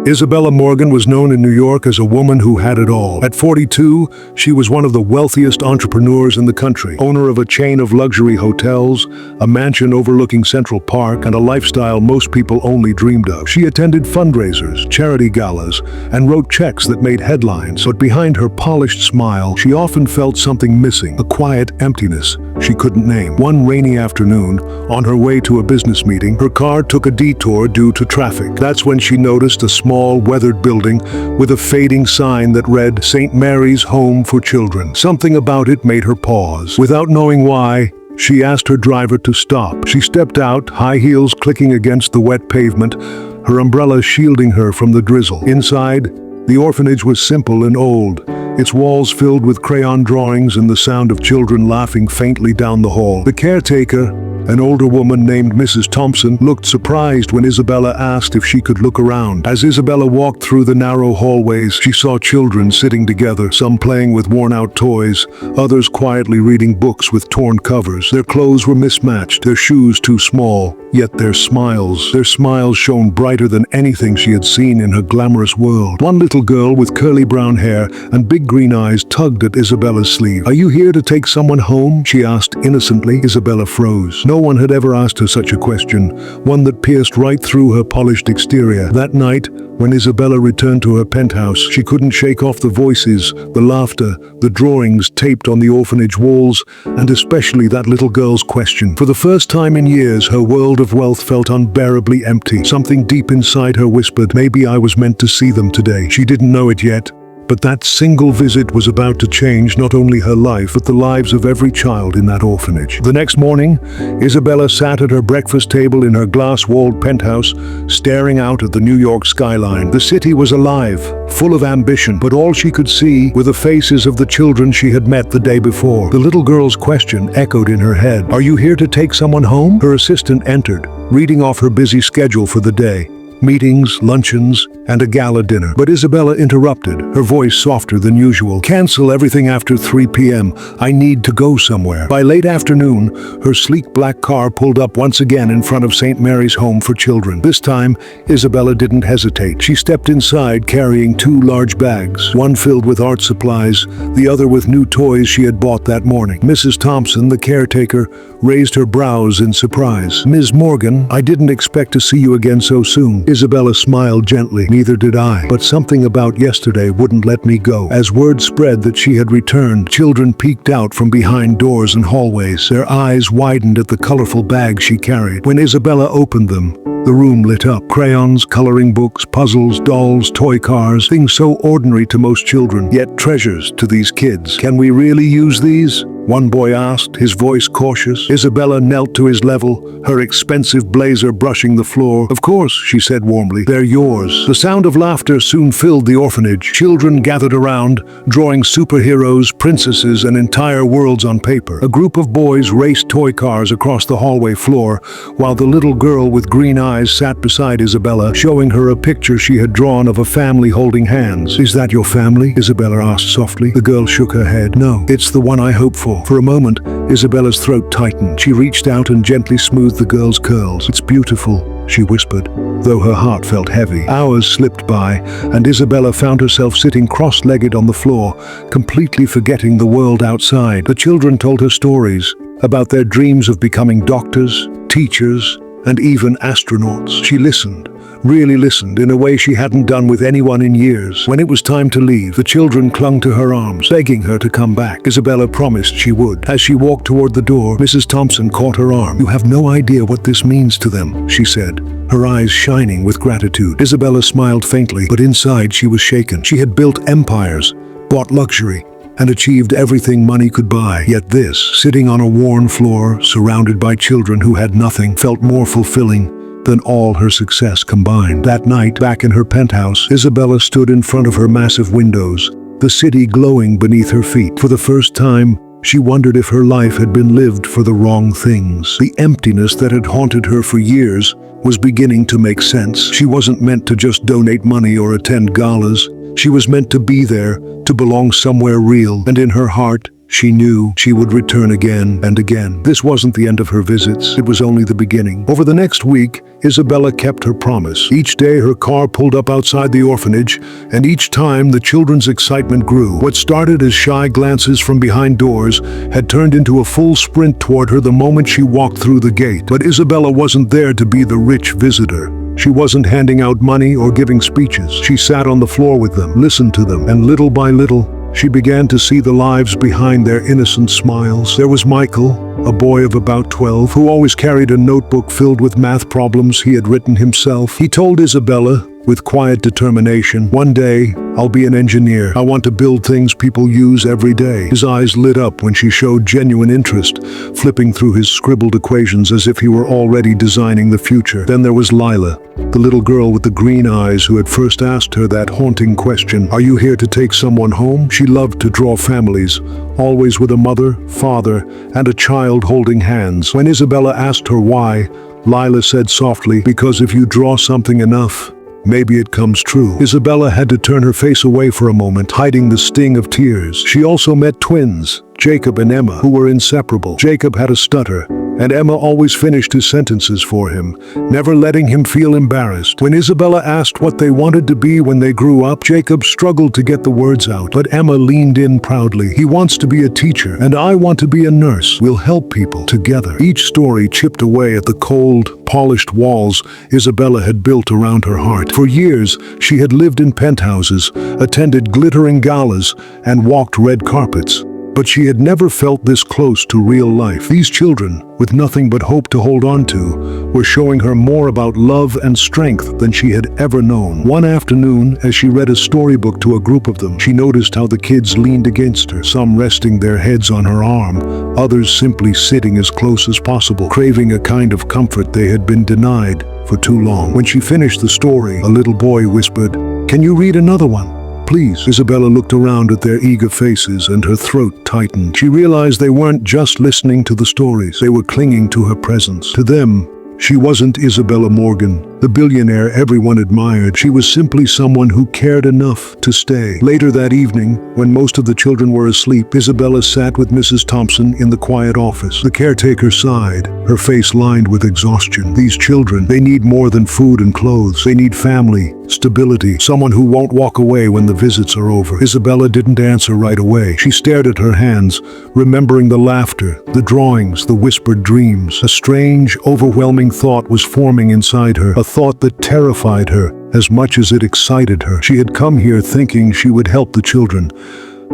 Isabella Morgan was known in New York as a woman who had it all. At 42, she was one of the wealthiest entrepreneurs in the country, owner of a chain of luxury hotels, a mansion overlooking Central Park, and a lifestyle most people only dreamed of. She attended fundraisers, charity galas, and wrote checks that made headlines. But behind her polished smile, she often felt something missing, a quiet emptiness she couldn't name. One rainy afternoon, on her way to a business meeting, her car took a detour due to traffic. That's when she noticed a small, weathered building with a fading sign that read, "St. Mary's Home for Children." Something about it made her pause. Without knowing why, she asked her driver to stop. She stepped out, high heels clicking against the wet pavement, her umbrella shielding her from the drizzle. Inside, the orphanage was simple and old, its walls filled with crayon drawings and the sound of children laughing faintly down the hall. The caretaker, an older woman named Mrs. Thompson, looked surprised when Isabella asked if she could look around. As Isabella walked through the narrow hallways, she saw children sitting together, some playing with worn-out toys, others quietly reading books with torn covers. Their clothes were mismatched, their shoes too small, yet their smiles shone brighter than anything she had seen in her glamorous world. One little girl with curly brown hair and big green eyes tugged at Isabella's sleeve. "Are you here to take someone home?" she asked innocently. Isabella froze. No one had ever asked her such a question, one that pierced right through her polished exterior. That night, when Isabella returned to her penthouse, she couldn't shake off the voices, the laughter, the drawings taped on the orphanage walls, and especially that little girl's question. For the first time in years, her world of wealth felt unbearably empty. Something deep inside her whispered, "Maybe I was meant to see them today." She didn't know it yet, but that single visit was about to change not only her life, but the lives of every child in that orphanage. The next morning, Isabella sat at her breakfast table in her glass-walled penthouse, staring out at the New York skyline. The city was alive, full of ambition, but all she could see were the faces of the children she had met the day before. The little girl's question echoed in her head. "Are you here to take someone home?" Her assistant entered, reading off her busy schedule for the day. Meetings, luncheons, and a gala dinner. But Isabella interrupted, her voice softer than usual. "Cancel everything after 3 p.m. I need to go somewhere." By late afternoon, her sleek black car pulled up once again in front of St. Mary's Home for Children. This time, Isabella didn't hesitate. She stepped inside carrying 2 large bags, one filled with art supplies, the other with new toys she had bought that morning. Mrs. Thompson, the caretaker, raised her brows in surprise. "Ms. Morgan, I didn't expect to see you again so soon." Isabella smiled gently. "Neither did I. But something about yesterday wouldn't let me go." As word spread that she had returned, children peeked out from behind doors and hallways. Their eyes widened at the colorful bags she carried. When Isabella opened them, the room lit up. Crayons, coloring books, puzzles, dolls, toy cars, things so ordinary to most children, yet treasures to these kids. "Can we really use these?" one boy asked, his voice cautious. Isabella knelt to his level, her expensive blazer brushing the floor. "Of course," she said warmly. "They're yours." The sound of laughter soon filled the orphanage. Children gathered around, drawing superheroes, princesses, and entire worlds on paper. A group of boys raced toy cars across the hallway floor, while the little girl with green eyes sat beside Isabella, showing her a picture she had drawn of a family holding hands. "Is that your family?" Isabella asked softly. The girl shook her head. "No, it's the one I hope for." For a moment, Isabella's throat tightened. She reached out and gently smoothed the girl's curls. "It's beautiful," she whispered, though her heart felt heavy. Hours slipped by, and Isabella found herself sitting cross-legged on the floor, completely forgetting the world outside. The children told her stories about their dreams of becoming doctors, teachers, and even astronauts. She listened, really listened, in a way she hadn't done with anyone in years. When it was time to leave, the children clung to her arms, begging her to come back. Isabella promised she would. As she walked toward the door, Mrs. Thompson caught her arm. "You have no idea what this means to them," she said, her eyes shining with gratitude. Isabella smiled faintly, but inside she was shaken. She had built empires, bought luxury, and achieved everything money could buy. Yet this, sitting on a worn floor, surrounded by children who had nothing, felt more fulfilling than all her success combined. That night, back in her penthouse, Isabella stood in front of her massive windows, the city glowing beneath her feet. For the first time, she wondered if her life had been lived for the wrong things. The emptiness that had haunted her for years was beginning to make sense. She wasn't meant to just donate money or attend galas. She was meant to be there, to belong somewhere real, and in her heart, She knew she would return again and again. This wasn't the end of her visits, it was only the beginning. Over the next week, Isabella kept her promise. Each day her car pulled up outside the orphanage, and each time the children's excitement grew. What started as shy glances from behind doors had turned into a full sprint toward her the moment she walked through the gate. But Isabella wasn't there to be the rich visitor. She wasn't handing out money or giving speeches. She sat on the floor with them, listened to them, and little by little, she began to see the lives behind their innocent smiles. There was Michael, a boy of about 12, who always carried a notebook filled with math problems he had written himself. He told Isabella, with quiet determination, "One day, I'll be an engineer. I want to build things people use every day." His eyes lit up when she showed genuine interest, flipping through his scribbled equations as if he were already designing the future. Then there was Lila, the little girl with the green eyes who had first asked her that haunting question, "Are you here to take someone home?" She loved to draw families, always with a mother, father, and a child holding hands. When Isabella asked her why, Lila said softly, "Because if you draw something enough, maybe it comes true." Isabella had to turn her face away for a moment, hiding the sting of tears. She also met twins, Jacob and Emma, who were inseparable. Jacob had a stutter, and Emma always finished his sentences for him, never letting him feel embarrassed. When Isabella asked what they wanted to be when they grew up, Jacob struggled to get the words out, but Emma leaned in proudly. "He wants to be a teacher, and I want to be a nurse. We'll help people together." Each story chipped away at the cold, polished walls Isabella had built around her heart. For years, she had lived in penthouses, attended glittering galas, and walked red carpets. But she had never felt this close to real life. These children, with nothing but hope to hold on to, were showing her more about love and strength than she had ever known. One afternoon, as she read a storybook to a group of them, she noticed how the kids leaned against her, some resting their heads on her arm, others simply sitting as close as possible, craving a kind of comfort they had been denied for too long. When she finished the story, a little boy whispered, "Can you read another one? Please." Isabella looked around at their eager faces and her throat tightened. She realized they weren't just listening to the stories, they were clinging to her presence. To them, she wasn't Isabella Morgan, the billionaire everyone admired. She was simply someone who cared enough to stay. Later that evening, when most of the children were asleep, Isabella sat with Mrs. Thompson in the quiet office. The caretaker sighed, her face lined with exhaustion. "These children, they need more than food and clothes. They need family, stability, someone who won't walk away when the visits are over." Isabella didn't answer right away. She stared at her hands, remembering the laughter, the drawings, the whispered dreams. A strange, overwhelming thought was forming inside her, a thought that terrified her as much as it excited her. She had come here thinking she would help the children,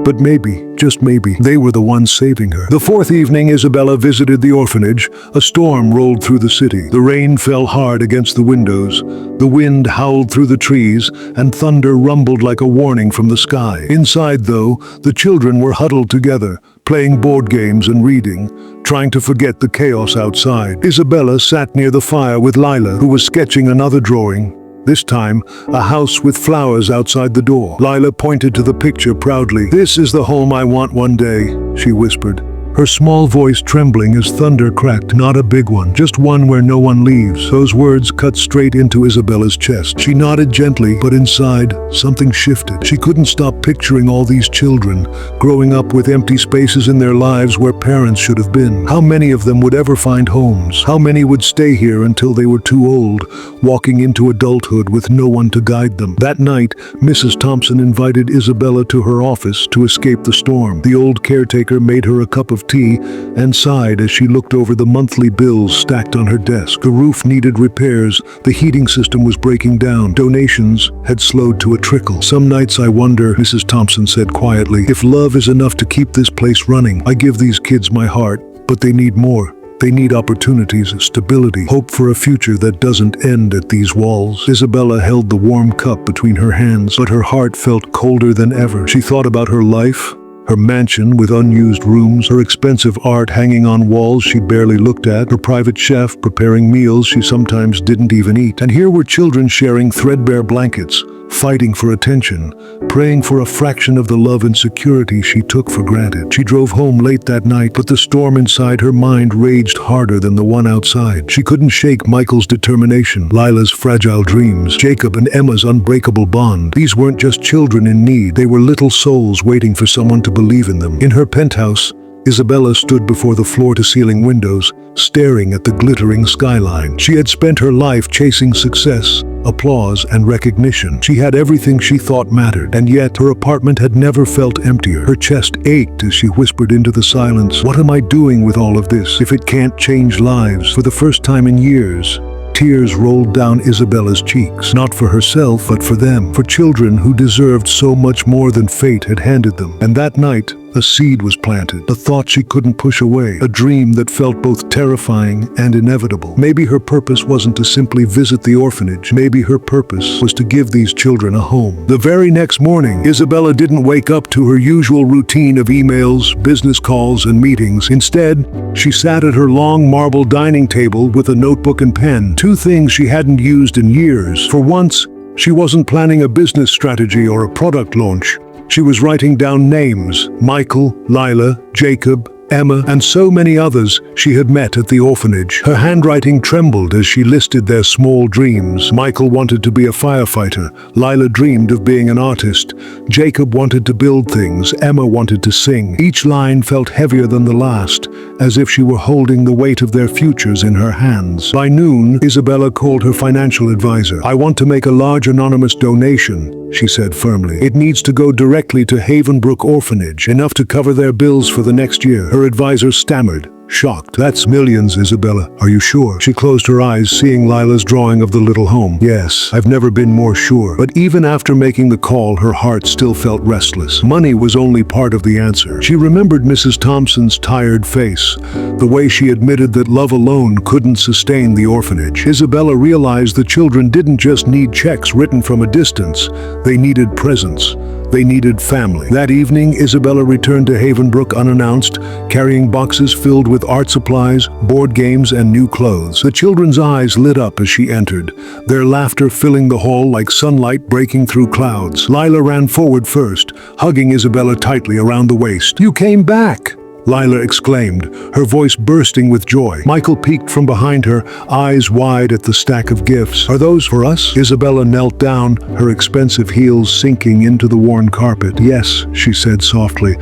but maybe, just maybe, they were the ones saving her. The fourth evening Isabella visited the orphanage. A storm rolled through the city. The rain fell hard against the windows. The wind howled through the trees, and thunder rumbled like a warning from the sky. Inside, though, the children were huddled together, playing board games and reading, trying to forget the chaos outside. Isabella sat near the fire with Lila, who was sketching another drawing. This time, a house with flowers outside the door. Lila pointed to the picture proudly. "This is the home I want one day," she whispered, her small voice trembling as thunder cracked. "Not a big one, just one where no one leaves." Those words cut straight into Isabella's chest. She nodded gently, but inside, something shifted. She couldn't stop picturing all these children, growing up with empty spaces in their lives where parents should have been. How many of them would ever find homes? How many would stay here until they were too old, walking into adulthood with no one to guide them? That night, Mrs. Thompson invited Isabella to her office to escape the storm. The old caretaker made her a cup of tea and sighed as she looked over the monthly bills stacked on her desk. The roof needed repairs, the heating system was breaking down, donations had slowed to a trickle. "Some nights I wonder," Mrs. Thompson said quietly, "if love is enough to keep this place running. I give these kids my heart, but they need more. They need opportunities, stability, hope for a future that doesn't end at these walls." Isabella held the warm cup between her hands, but her heart felt colder than ever. She thought about her life, her mansion with unused rooms, her expensive art hanging on walls she barely looked at, her private chef preparing meals she sometimes didn't even eat. And here were children sharing threadbare blankets, fighting for attention, praying for a fraction of the love and security she took for granted. She drove home late that night, but the storm inside her mind raged harder than the one outside. She couldn't shake Michael's determination, Lila's fragile dreams, Jacob and Emma's unbreakable bond. These weren't just children in need, they were little souls waiting for someone to believe in them. In her penthouse, Isabella stood before the floor-to-ceiling windows, staring at the glittering skyline. She had spent her life chasing success, applause, and recognition. She had everything she thought mattered, and yet her apartment had never felt emptier. Her chest ached as she whispered into the silence, "What am I doing with all of this, if it can't change lives?" For the first time in years, tears rolled down Isabella's cheeks, not for herself, but for them, for children who deserved so much more than fate had handed them. And that night, a seed was planted, a thought she couldn't push away, a dream that felt both terrifying and inevitable. Maybe her purpose wasn't to simply visit the orphanage. Maybe her purpose was to give these children a home. The very next morning, Isabella didn't wake up to her usual routine of emails, business calls, and meetings. Instead, she sat at her long marble dining table with a notebook and pen, two things she hadn't used in years. For once, she wasn't planning a business strategy or a product launch. She was writing down names: Michael, Lila, Jacob, Emma, and so many others she had met at the orphanage. Her handwriting trembled as she listed their small dreams. Michael wanted to be a firefighter. Lila dreamed of being an artist. Jacob wanted to build things. Emma wanted to sing. Each line felt heavier than the last, as if she were holding the weight of their futures in her hands. By noon, Isabella called her financial advisor. "I want to make a large anonymous donation," she said firmly. "It needs to go directly to Havenbrook Orphanage, enough to cover their bills for the next year." Her advisor stammered, shocked. "That's millions, Isabella. Are you sure?" She closed her eyes, seeing Lila's drawing of the little home. "Yes, I've never been more sure." But even after making the call, her heart still felt restless. Money was only part of the answer. She remembered Mrs. Thompson's tired face, the way she admitted that love alone couldn't sustain the orphanage. Isabella realized the children didn't just need checks written from a distance. They needed presence. They needed family. That evening, Isabella returned to Havenbrook unannounced, carrying boxes filled with art supplies, board games, and new clothes. The children's eyes lit up as she entered, their laughter filling the hall like sunlight breaking through clouds. Lila ran forward first, hugging Isabella tightly around the waist. "You came back!" Lila exclaimed, her voice bursting with joy. Michael peeked from behind her, eyes wide at the stack of gifts. "Are those for us?" Isabella knelt down, her expensive heels sinking into the worn carpet. "Yes," she said softly.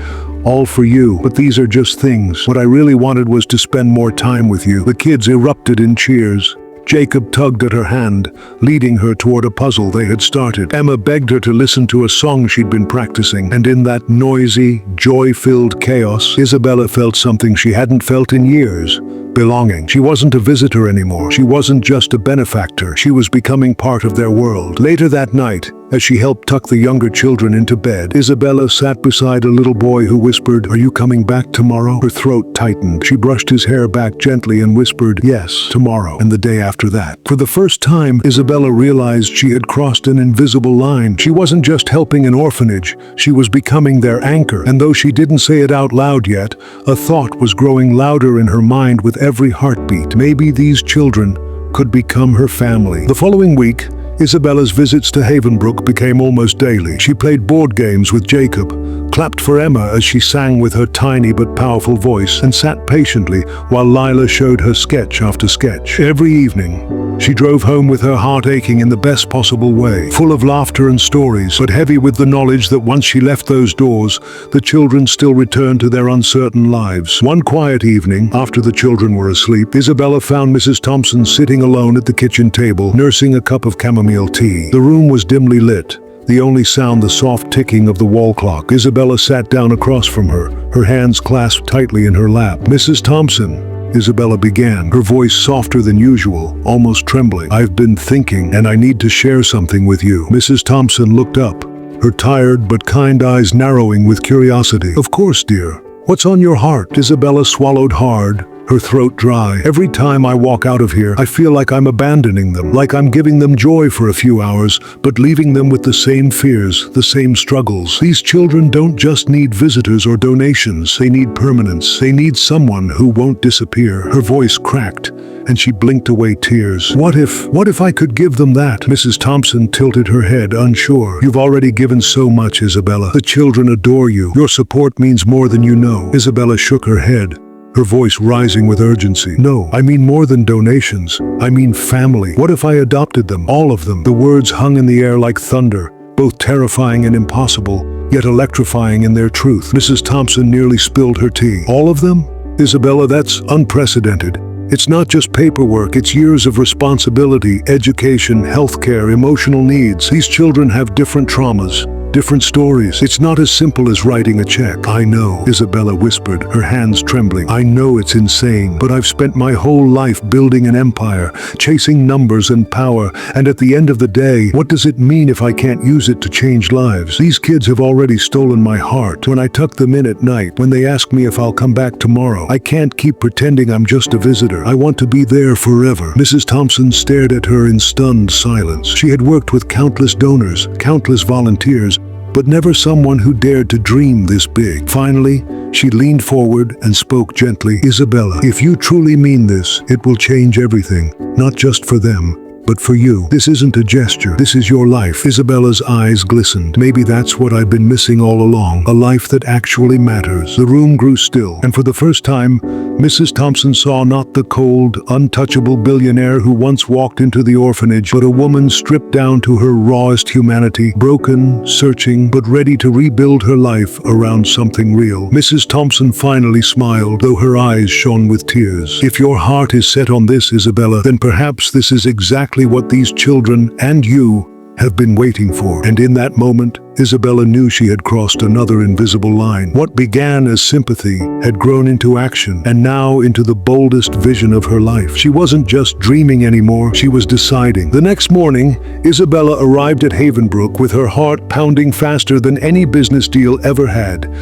"All for you, but these are just things. What I really wanted was to spend more time with you." The kids erupted in cheers. Jacob tugged at her hand, leading her toward a puzzle they had started. Emma begged her to listen to a song she'd been practicing, and in that noisy, joy-filled chaos, Isabella felt something she hadn't felt in years. Belonging. She wasn't a visitor anymore. She wasn't just a benefactor. She was becoming part of their world. Later that night, as she helped tuck the younger children into bed, Isabella sat beside a little boy who whispered, "Are you coming back tomorrow?" Her throat tightened. She brushed his hair back gently and whispered, "Yes, tomorrow, and the day after that." For the first time, Isabella realized she had crossed an invisible line. She wasn't just helping an orphanage. She was becoming their anchor. And though she didn't say it out loud yet, a thought was growing louder in her mind with every heartbeat. Maybe these children could become her family. The following week, Isabella's visits to Havenbrook became almost daily. She played board games with Jacob, clapped for Emma as she sang with her tiny but powerful voice, and sat patiently while Lila showed her sketch after sketch. Every evening, she drove home with her heart aching in the best possible way, full of laughter and stories, but heavy with the knowledge that once she left those doors, the children still returned to their uncertain lives. One quiet evening, after the children were asleep, Isabella found Mrs. Thompson sitting alone at the kitchen table, nursing a cup of chamomile tea. The room was dimly lit, the only sound the soft ticking of the wall clock. Isabella sat down across from her, her hands clasped tightly in her lap. "Mrs. Thompson," Isabella began, her voice softer than usual, almost trembling. "I've been thinking, and I need to share something with you." Mrs. Thompson looked up, her tired but kind eyes narrowing with curiosity. "Of course, dear. What's on your heart?" Isabella swallowed hard, her throat dry. Every time I walk out of here, I feel like I'm abandoning them, like I'm giving them joy for a few hours, but leaving them with the same fears, the same struggles. These children don't just need visitors or donations, they need permanence. They need someone who won't disappear. Her voice cracked, and she blinked away tears. What if I could give them that? Mrs. Thompson tilted her head, unsure. You've already given so much, Isabella. The children adore you. Your support means more than you know. Isabella shook her head, her voice rising with urgency. No, I mean more than donations. I mean family. What if I adopted them? All of them. The words hung in the air like thunder, both terrifying and impossible, yet electrifying in their truth. Mrs. Thompson nearly spilled her tea. All of them? Isabella, that's unprecedented. It's not just paperwork, it's years of responsibility, education, healthcare, emotional needs. These children have different traumas, different stories. It's not as simple as writing a check. I know, Isabella whispered, her hands trembling. I know it's insane, but I've spent my whole life building an empire, chasing numbers and power, and at the end of the day, what does it mean if I can't use it to change lives? These kids have already stolen my heart. When I tuck them in at night, when they ask me if I'll come back tomorrow, I can't keep pretending I'm just a visitor. I want to be there forever. Mrs. Thompson stared at her in stunned silence. She had worked with countless donors, countless volunteers, but never someone who dared to dream this big. Finally, she leaned forward and spoke gently. Isabella, if you truly mean this, it will change everything, not just for them, but for you. This isn't a gesture. This is your life. Isabella's eyes glistened. Maybe that's what I've been missing all along. A life that actually matters. The room grew still, and for the first time, Mrs. Thompson saw not the cold, untouchable billionaire who once walked into the orphanage, but a woman stripped down to her rawest humanity, broken, searching, but ready to rebuild her life around something real. Mrs. Thompson finally smiled, though her eyes shone with tears. If your heart is set on this, Isabella, then perhaps this is exactly what these children and you have been waiting for. And in that moment, Isabella knew she had crossed another invisible line. What began as sympathy had grown into action, and now into the boldest vision of her life. She wasn't just dreaming anymore, she was deciding. The next morning, Isabella arrived at Havenbrook with her heart pounding faster than any business deal ever had.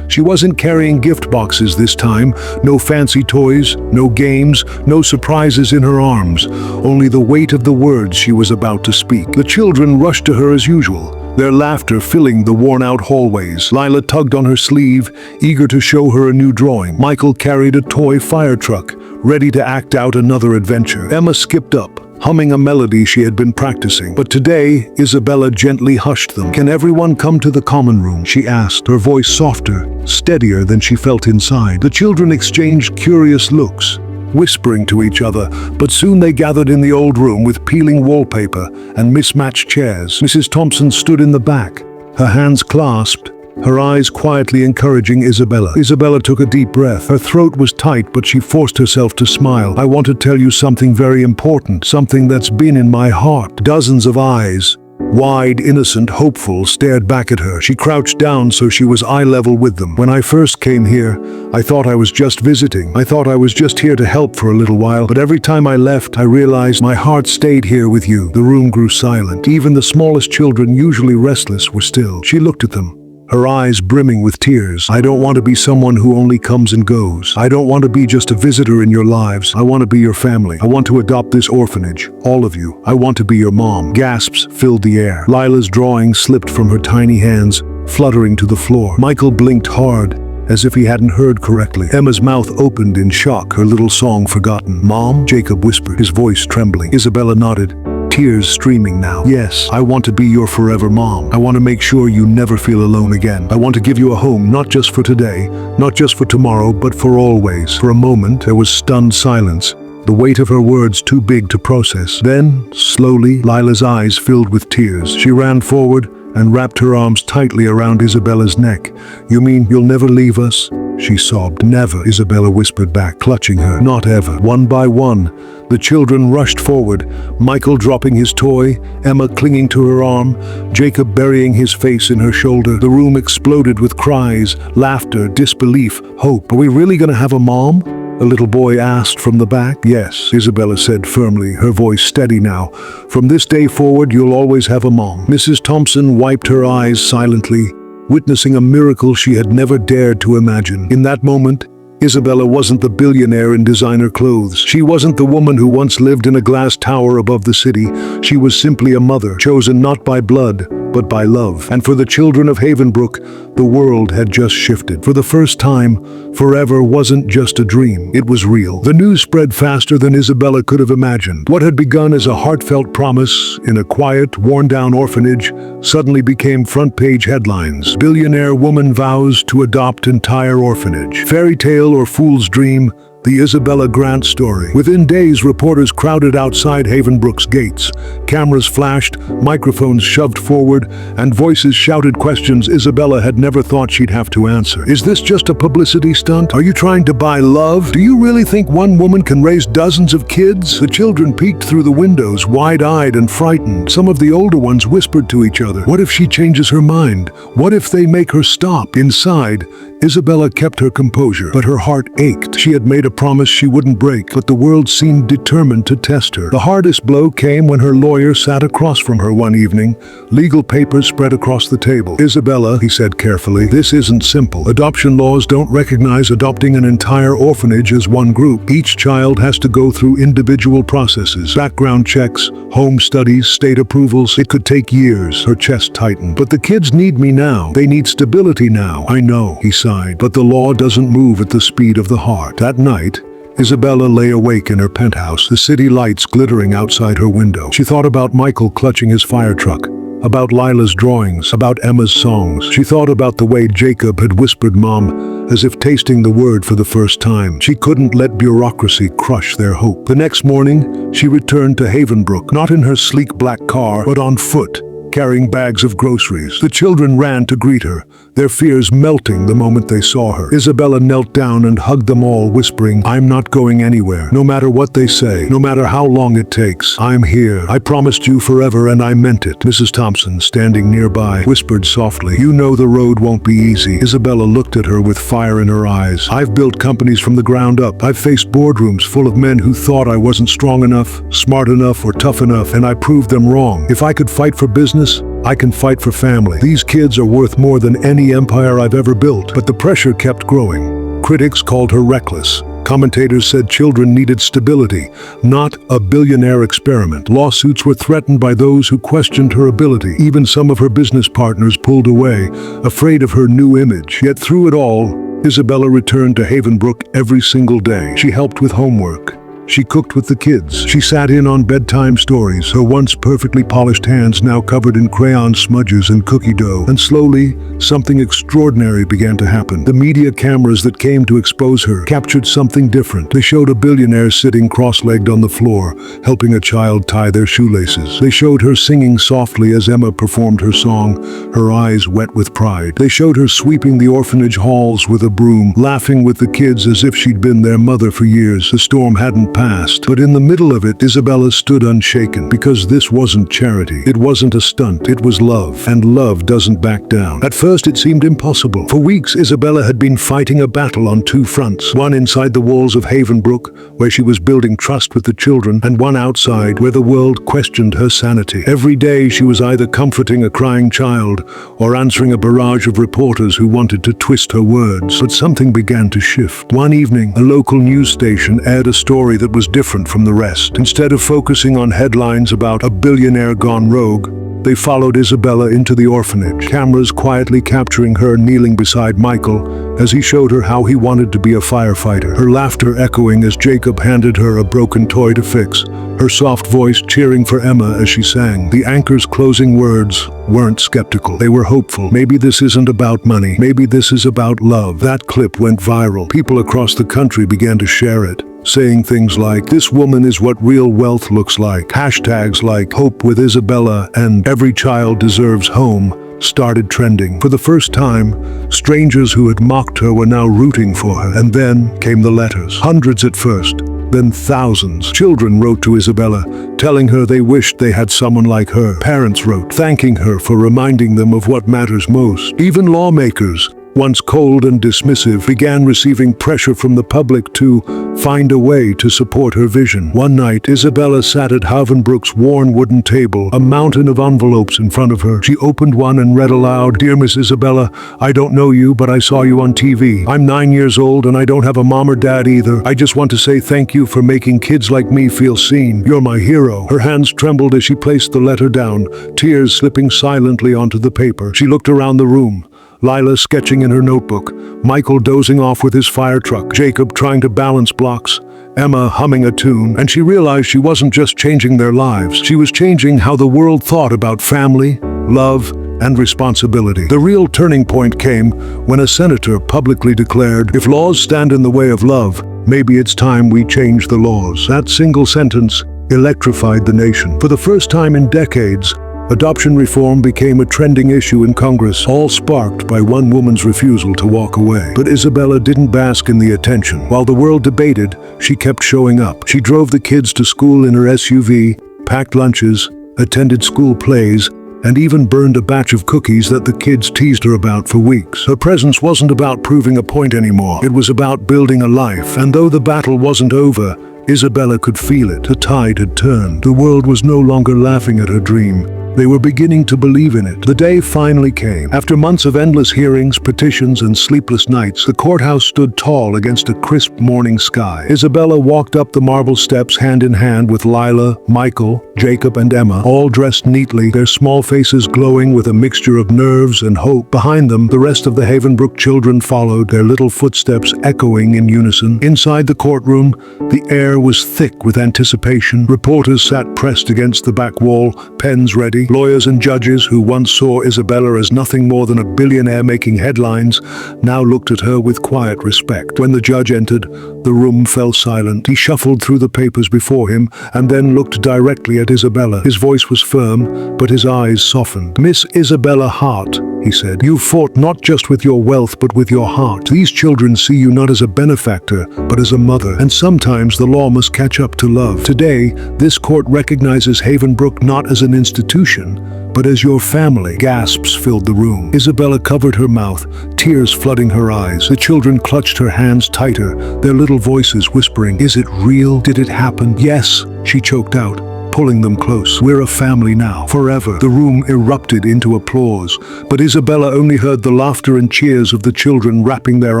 She wasn't carrying gift boxes this time, no fancy toys, no games, no surprises in her arms, only the weight of the words she was about to speak. The children rushed to her as usual, their laughter filling the worn-out hallways. Lila tugged on her sleeve, eager to show her a new drawing. Michael carried a toy fire truck, ready to act out another adventure. Emma skipped up, humming a melody she had been practicing. But today, Isabella gently hushed them. "Can everyone come to the common room?" she asked, her voice softer, steadier than she felt inside. The children exchanged curious looks, whispering to each other, but soon they gathered in the old room with peeling wallpaper and mismatched chairs. Mrs. Thompson stood in the back, her hands clasped, her eyes quietly encouraging Isabella. Isabella took a deep breath. Her throat was tight, but she forced herself to smile. "I want to tell you something very important, something that's been in my heart." Dozens of eyes, wide, innocent, hopeful, stared back at her. She crouched down so she was eye level with them. "When I first came here, I thought I was just visiting. I thought I was just here to help for a little while, but every time I left, I realized my heart stayed here with you." The room grew silent. Even the smallest children, usually restless, were still. She looked at them, her eyes brimming with tears. "I don't want to be someone who only comes and goes. I don't want to be just a visitor in your lives. I want to be your family. I want to adopt this orphanage, all of you. I want to be your mom." Gasps filled the air. Lila's drawing slipped from her tiny hands, fluttering to the floor. Michael blinked hard, as if he hadn't heard correctly. Emma's mouth opened in shock, her little song forgotten. "Mom?" Jacob whispered, his voice trembling. Isabella nodded, tears streaming now. "Yes, I want to be your forever mom. I want to make sure you never feel alone again. I want to give you a home, not just for today, not just for tomorrow, but for always." For a moment, there was stunned silence, the weight of her words too big to process. Then, slowly, Lila's eyes filled with tears. She ran forward and wrapped her arms tightly around Isabella's neck. "You mean you'll never leave us?" she sobbed. "Never," Isabella whispered back, clutching her. "Not ever." One by one, the children rushed forward, Michael dropping his toy, Emma clinging to her arm, Jacob burying his face in her shoulder. The room exploded with cries, laughter, disbelief, hope. "Are we really going to have a mom?" a little boy asked from the back. "Yes," Isabella said firmly, her voice steady now. "From this day forward, you'll always have a mom." Mrs. Thompson wiped her eyes silently, witnessing a miracle she had never dared to imagine. In that moment, Isabella wasn't the billionaire in designer clothes. She wasn't the woman who once lived in a glass tower above the city. She was simply a mother, chosen not by blood, but by love. And for the children of Havenbrook, the world had just shifted. For the first time, forever wasn't just a dream. It was real. The news spread faster than Isabella could have imagined. What had begun as a heartfelt promise in a quiet, worn-down orphanage suddenly became front-page headlines. Billionaire woman vows to adopt entire orphanage. Fairy tale or fool's dream, the Isabella Grant story. Within days, reporters crowded outside Havenbrook's gates. Cameras flashed, microphones shoved forward, and voices shouted questions Isabella had never thought she'd have to answer. Is this just a publicity stunt? Are you trying to buy love? Do you really think one woman can raise dozens of kids? The children peeked through the windows, wide-eyed and frightened. Some of the older ones whispered to each other, "What if she changes her mind? What if they make her stop?" Inside, Isabella kept her composure, but her heart ached. She had made a promise she wouldn't break, but the world seemed determined to test her. The hardest blow came when her lawyer sat across from her one evening, legal papers spread across the table. "Isabella," he said carefully, "this isn't simple. Adoption laws don't recognize adopting an entire orphanage as one group. Each child has to go through individual processes, background checks, home studies, state approvals. It could take years." Her chest tightened. "But the kids need me now. They need stability now." "I know," he sighed, "but the law doesn't move at the speed of the heart." That night, Isabella lay awake in her penthouse, the city lights glittering outside her window. She thought about Michael clutching his fire truck, about Lila's drawings, about Emma's songs. She thought about the way Jacob had whispered "Mom," as if tasting the word for the first time. She couldn't let bureaucracy crush their hope. The next morning, she returned to Havenbrook, not in her sleek black car, but on foot, carrying bags of groceries. The children ran to greet her, their fears melting the moment they saw her. Isabella knelt down and hugged them all, whispering, "I'm not going anywhere. No matter what they say, no matter how long it takes, I'm here. I promised you forever and I meant it." Mrs. Thompson, standing nearby, whispered softly, "You know the road won't be easy." Isabella looked at her with fire in her eyes. "I've built companies from the ground up. I've faced boardrooms full of men who thought I wasn't strong enough, smart enough, or tough enough, and I proved them wrong. If I could fight for business, I can fight for family. These kids are worth more than any empire I've ever built." But the pressure kept growing. Critics called her reckless. Commentators said children needed stability, not a billionaire experiment. Lawsuits were threatened by those who questioned her ability. Even some of her business partners pulled away, afraid of her new image. Yet through it all, Isabella returned to Havenbrook every single day. She helped with homework. She cooked with the kids. She sat in on bedtime stories, her once perfectly polished hands now covered in crayon smudges and cookie dough. And slowly, something extraordinary began to happen. The media cameras that came to expose her captured something different. They showed a billionaire sitting cross-legged on the floor, helping a child tie their shoelaces. They showed her singing softly as Emma performed her song, her eyes wet with pride. They showed her sweeping the orphanage halls with a broom, laughing with the kids as if she'd been their mother for years. The storm hadn't passed, but in the middle of it, Isabella stood unshaken, because this wasn't charity. It wasn't a stunt. It was love, and love doesn't back down. At first, it seemed impossible. For weeks, Isabella had been fighting a battle on two fronts, one inside the walls of Havenbrook, where she was building trust with the children, and one outside, where the world questioned her sanity. Every day, she was either comforting a crying child or answering a barrage of reporters who wanted to twist her words. But something began to shift. One evening, a local news station aired a story that was different from the rest. Instead of focusing on headlines about a billionaire gone rogue, they followed Isabella into the orphanage, cameras quietly capturing her kneeling beside Michael as he showed her how he wanted to be a firefighter, her laughter echoing as Jacob handed her a broken toy to fix, her soft voice cheering for Emma as she sang. The anchor's closing words weren't skeptical. They were hopeful. Maybe this isn't about money. Maybe this is about love. That clip went viral. People across the country began to share it, saying things like, "This woman is what real wealth looks like." Hashtags like "Hope with Isabella" and "Every child deserves home" started trending. For the first time, strangers who had mocked her were now rooting for her. And then came the letters. Hundreds at first, then thousands. Children wrote to Isabella, telling her they wished they had someone like her. Parents wrote, thanking her for reminding them of what matters most. Even lawmakers, once cold and dismissive, began receiving pressure from the public to find a way to support her vision. One night, Isabella sat at Havenbrook's worn wooden table, a mountain of envelopes in front of her. She opened one and read aloud, "Dear Miss Isabella, I don't know you, but I saw you on TV. I'm 9 years old and I don't have a mom or dad either. I just want to say thank you for making kids like me feel seen. You're my hero." Her hands trembled as she placed the letter down, tears slipping silently onto the paper. She looked around the room. Lila sketching in her notebook, Michael dozing off with his fire truck, Jacob trying to balance blocks, Emma humming a tune, and she realized she wasn't just changing their lives, she was changing how the world thought about family, love, and responsibility. The real turning point came when a senator publicly declared, "If laws stand in the way of love, maybe it's time we change the laws." That single sentence electrified the nation. For the first time in decades, adoption reform became a trending issue in Congress, all sparked by one woman's refusal to walk away. But Isabella didn't bask in the attention. While the world debated, she kept showing up. She drove the kids to school in her SUV, packed lunches, attended school plays, and even burned a batch of cookies that the kids teased her about for weeks. Her presence wasn't about proving a point anymore. It was about building a life. And though the battle wasn't over, Isabella could feel it. The tide had turned. The world was no longer laughing at her dream. They were beginning to believe in it. The day finally came. After months of endless hearings, petitions, and sleepless nights, the courthouse stood tall against a crisp morning sky. Isabella walked up the marble steps hand in hand with Lila, Michael, Jacob, and Emma, all dressed neatly, their small faces glowing with a mixture of nerves and hope. Behind them, the rest of the Havenbrook children followed, their little footsteps echoing in unison. Inside the courtroom, the air was thick with anticipation. Reporters sat pressed against the back wall, pens ready. Lawyers and judges who once saw Isabella as nothing more than a billionaire making headlines now looked at her with quiet respect. When the judge entered, the room fell silent. He shuffled through the papers before him and then looked directly at Isabella. His voice was firm, but his eyes softened. "Miss Isabella Hart," he said, "you fought not just with your wealth but with your heart. These children see you not as a benefactor, but as a mother, and sometimes the law must catch up to love. Today, this court recognizes Havenbrook not as an institution, but as your family." Gasps filled the room. Isabella covered her mouth, tears flooding her eyes. The children clutched her hands tighter, their little voices whispering, "Is it real? Did it happen?" "Yes," she choked out, pulling them close. "We're a family now, forever." The room erupted into applause, but Isabella only heard the laughter and cheers of the children wrapping their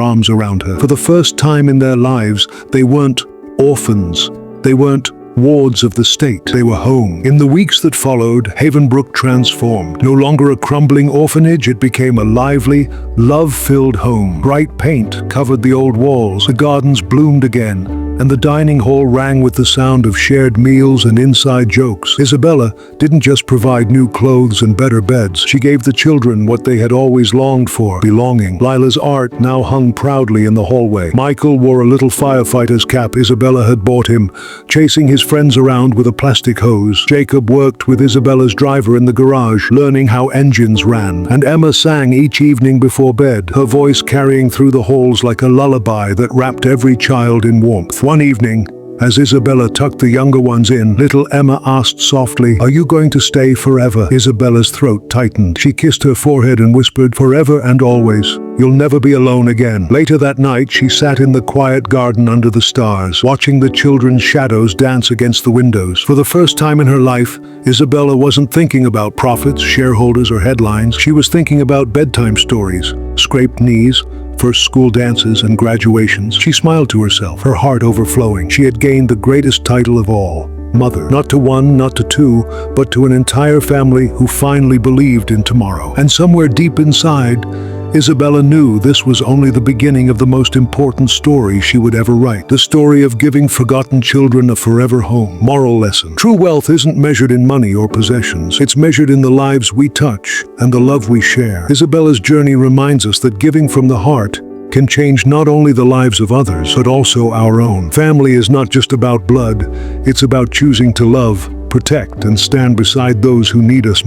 arms around her. For the first time in their lives, they weren't orphans. They weren't wards of the state. They were home. In the weeks that followed, Havenbrook transformed. No longer a crumbling orphanage, it became a lively, love-filled home. Bright paint covered the old walls, the gardens bloomed again, and the dining hall rang with the sound of shared meals and inside jokes. Isabella didn't just provide new clothes and better beds. She gave the children what they had always longed for, belonging. Lila's art now hung proudly in the hallway. Michael wore a little firefighter's cap Isabella had bought him, chasing his friends around with a plastic hose. Jacob worked with Isabella's driver in the garage, learning how engines ran. And Emma sang each evening before bed, her voice carrying through the halls like a lullaby that wrapped every child in warmth. One evening, as Isabella tucked the younger ones in, little Emma asked softly, "Are you going to stay forever?" Isabella's throat tightened. She kissed her forehead and whispered, "Forever and always. You'll never be alone again." Later that night, she sat in the quiet garden under the stars, watching the children's shadows dance against the windows. For the first time in her life, Isabella wasn't thinking about profits, shareholders, or headlines. She was thinking about bedtime stories, scraped knees, first school dances, and graduations. She smiled to herself, her heart overflowing. She had gained the greatest title of all, mother. Not to one, not to two, but to an entire family who finally believed in tomorrow. And somewhere deep inside, Isabella knew this was only the beginning of the most important story she would ever write. The story of giving forgotten children a forever home. Moral lesson. True wealth isn't measured in money or possessions. It's measured in the lives we touch and the love we share. Isabella's journey reminds us that giving from the heart can change not only the lives of others, but also our own. Family is not just about blood. It's about choosing to love, protect, and stand beside those who need us.